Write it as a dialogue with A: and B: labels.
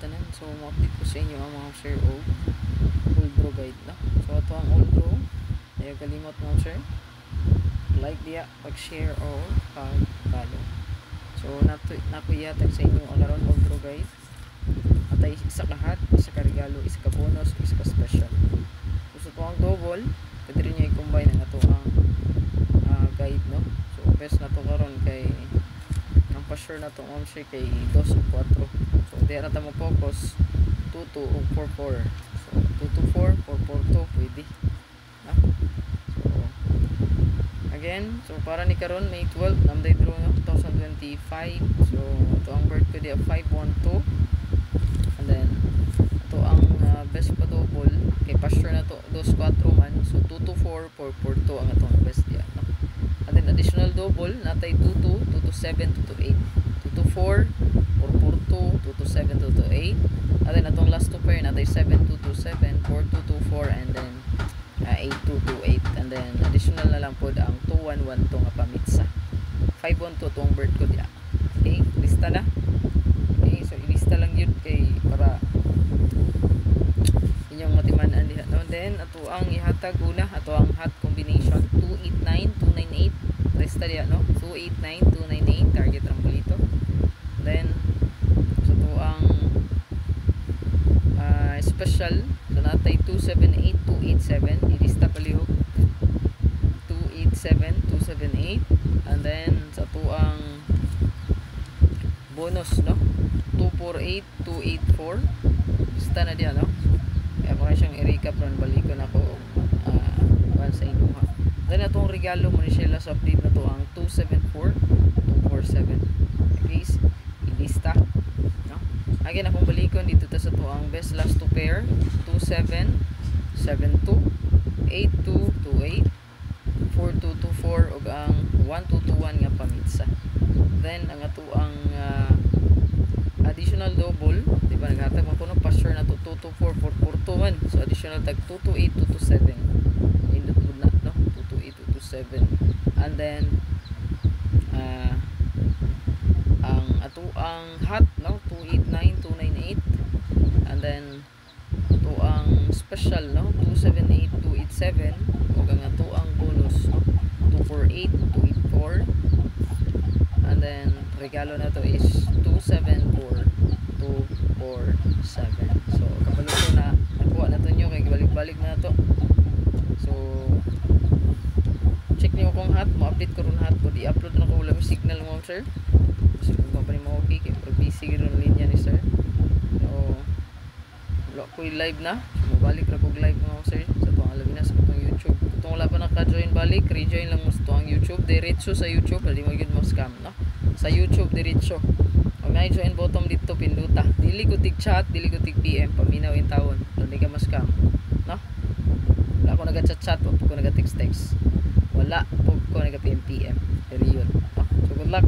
A: tanan. So mo-update ko sa inyo ang mga share o old row guide na. So ato ang old row. Ayaw kalimot mga share. Like diya, pag-share o pag-follow. So nakuyatag sa inyo ang karon old row guide. Atay isa ka hat, isa ka regalo, isa ka bonus, isa ka special. So ito ang double, pwede rin nyo i-combine ang ato ang guide, no? So best na to karon kay ang pa-sure na to ang share kay 2 o 4. So di na mo focus 2 o 4 4. So 2 to 4 4 4 2 pwede na. So again, so para ni karon May 12 namday draw no 2025. So ito ang birth ko di 512. And then ito ang best pa double kay pa-sure na to 2 4 man. So 2 to 4 4 4 2 ang atong best diya, no? And then additional double natay 2 to 2 to 7 2 to 8 2 to 4 4 4 2 2 to 7 2 to 8. And then atong last two pair natay 7 2 to 7 4 2 to 4 and then 8 2 to 8. And then additional na lang po ang 2 1 1 to nga pamitsa 5 1 2 tong bird ko diya. Okay, lista na. Okay, so ilista lang yun kay para inyong matimanan diha, no? Then ato ang ihatag una ato ang hot combination 289298 lista diha, no? 289298 target rambolito. Then so ato ang special so natay 278287 ilista palihog 287278. And then sa ato ang bonus, no? 248284 lista na diha, no? Kaya mga siyang i-recap ron balikon ako sa inyo ha. Then atong regalo mo ni Sheila sa update na to ang 274247. Okay, ilista, no? Again akong balikon dito ta sa to ang best last two pair 2772 8228 4224 ug ang 1221 nga pamitsa. Then ang ato ang additional double, di ba naghatag mo kuno pa-sure na to 224 442 man. So additional tag 228 227 indot na, no? 228 227. And then ang ato ang hot, no? 289298. And then ato ang special, no? 278287 ug ang ato ang bonus, no? 248284. And then regalo na to is 274247. So kabalo ko na nakuha na to nyo kay balik-balik na to. So check niyo kung hot mo-update ko ron hot ko di-upload na ko wala may signal mo sir. So kung pa ni mo okay kay pero busy ron linya ni sir. So wala ko live na. So mabalik ra kog live mo sir sa tuang alabi na sa tuang YouTube. Kung wala pa naka-join balik, rejoin lang mo sa tuang YouTube. Diretso sa YouTube, hindi mo yun mo scam, no? Sa YouTube diretso. Kung may join button dito pinduta. Dili ko tig chat, dili ko tig PM, paminaw in tawon. Hindi ka ma-scam, no? Wala ko naga-chat-chat, wala ko naga-text-text. Wala po ko naga-PM. Period. No? So good luck.